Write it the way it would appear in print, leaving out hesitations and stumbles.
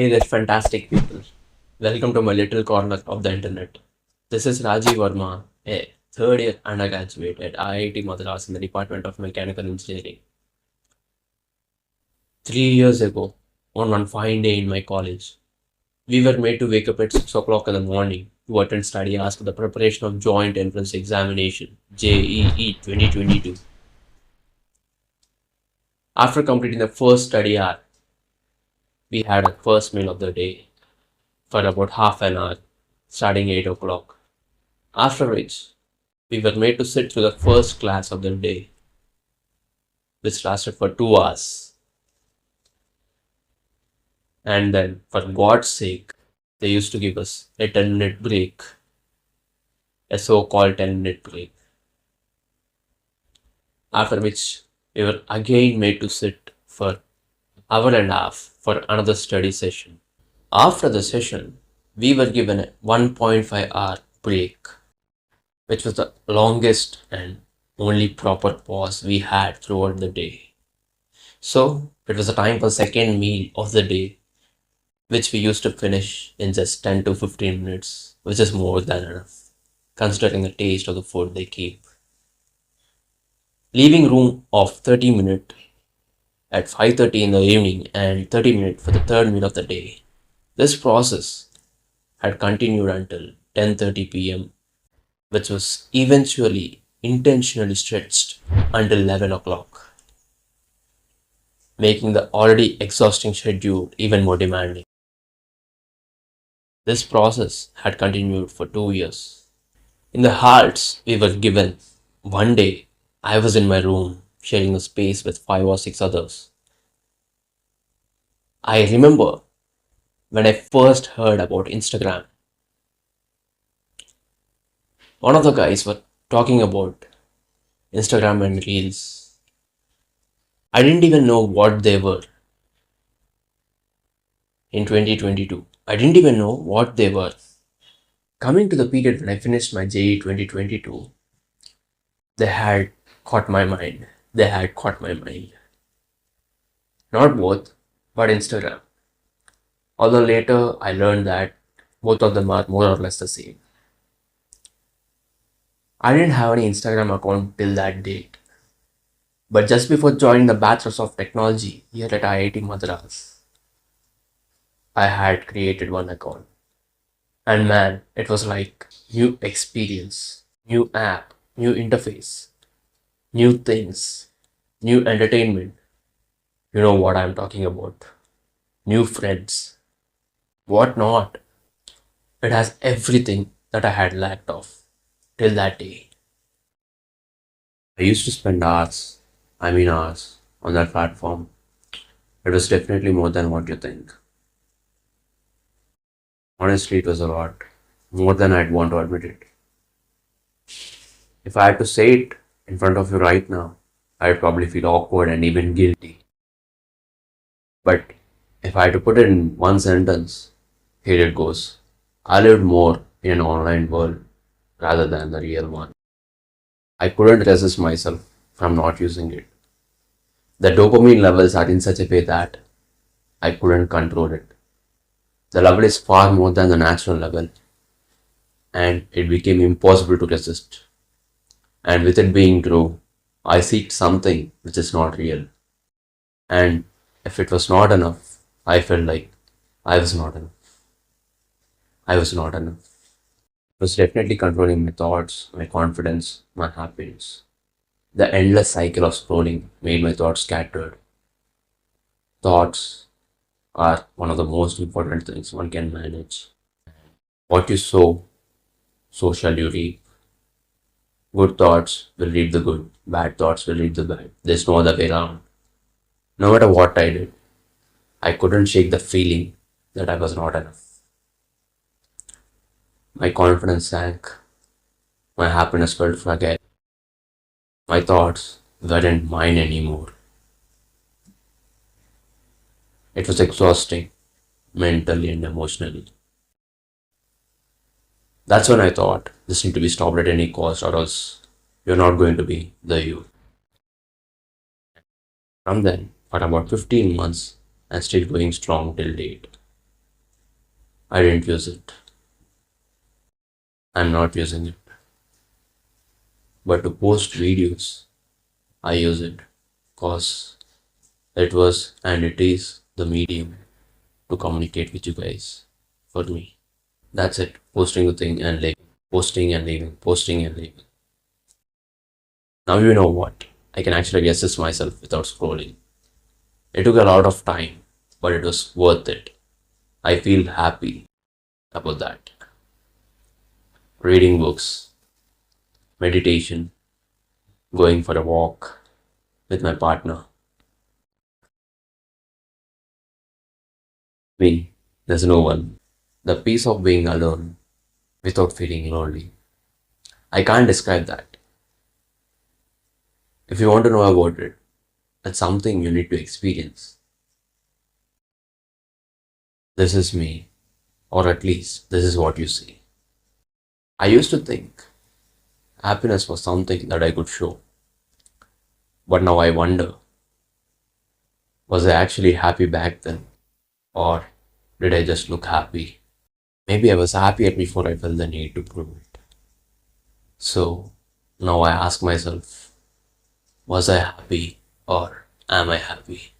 Hey there, fantastic people. Welcome to my little corner of the internet. This is Rajeev Varma, a third year undergraduate at IIT Madras in the Department of Mechanical Engineering. 3 years ago, on one fine day in my college, we were made to wake up at 6 o'clock in the morning to attend study hours for the preparation of Joint Entrance Examination JEE 2022. After completing the first study hour, we had our first meal of the day for about half an hour, starting 8 o'clock. After which, we were made to sit through the first class of the day, which lasted for 2 hours. And then, for God's sake, they used to give us a 10-minute break, a so called 10-minute break. After which, we were again made to sit for hour and a half for another study session. After the session, we were given a 1.5-hour break, which was the longest and only proper pause we had throughout the day. So it was a time for second meal of the day, which we used to finish in just 10 to 15 minutes, which is more than enough, considering the taste of the food they keep. Leaving room of 30 minutes at 5:30 in the evening and 30 minutes for the third meal of the day. This process had continued until 10:30 p.m., which was eventually intentionally stretched until 11 o'clock, making the already exhausting schedule even more demanding. This process had continued for 2 years. In the halts we were given, one day I was in my room sharing a space with 5 or 6 others. I remember when I first heard about Instagram, one of the guys were talking about Instagram and Reels. I didn't even know what they were in 2022. I didn't even know what they were. Coming to the period when I finished my JE 2022, they had caught my mind. They had caught my mind. Not both, but Instagram. Although later I learned that both of them are more or less the same. I didn't have any Instagram account till that date. But just before joining the Bachelor's of Technology here at IIT Madras, I had created one account. And man, it was like new experience, new app, new interface, new things, new entertainment. You know what I'm talking about. New friends. What not? It has everything that I had lacked of till that day. I used to spend hours, on that platform. It was definitely more than what you think. Honestly, it was a lot. More than I'd want to admit it. If I had to say it in front of you right now, I'd probably feel awkward and even guilty. But if I had to put it in one sentence, here it goes. I lived more in an online world rather than the real one. I couldn't resist myself from not using it. The dopamine levels are in such a way that I couldn't control it. The level is far more than the natural level, and it became impossible to resist. And with it being true, I seek something which is not real. And if it was not enough, I felt like I was not enough. I was not enough. It was definitely controlling my thoughts, my confidence, my happiness. The endless cycle of scrolling made my thoughts scattered. Thoughts are one of the most important things one can manage. What you sow, so shall you reap. Good thoughts will reap the good, bad thoughts will reap the bad. There's no other way around. No matter what I did, I couldn't shake the feeling that I was not enough. My confidence sank, my happiness felt fragile, my thoughts weren't mine anymore. It was exhausting, mentally and emotionally. That's when I thought this need to be stopped at any cost, or else you're not going to be the you. From then, for about 15 months, I'm still going strong till date. I didn't use it. I'm not using it. But to post videos, I use it because it was and it is the medium to communicate with you guys for me. That's it. Posting the thing and leaving. Posting and leaving. Posting and leaving. Now you know what? I can actually assess myself without scrolling. It took a lot of time, but it was worth it. I feel happy about that. Reading books, meditation, going for a walk with my partner. Me, there's no one. The peace of being alone without feeling lonely. I can't describe that. If you want to know about it, that's something you need to experience. This is me, or at least this is what you see. I used to think happiness was something that I could show, but now I wonder, was I actually happy back then, or did I just look happy? Maybe I was happier before I felt the need to prove it. So now I ask myself, was I happy or am I happy?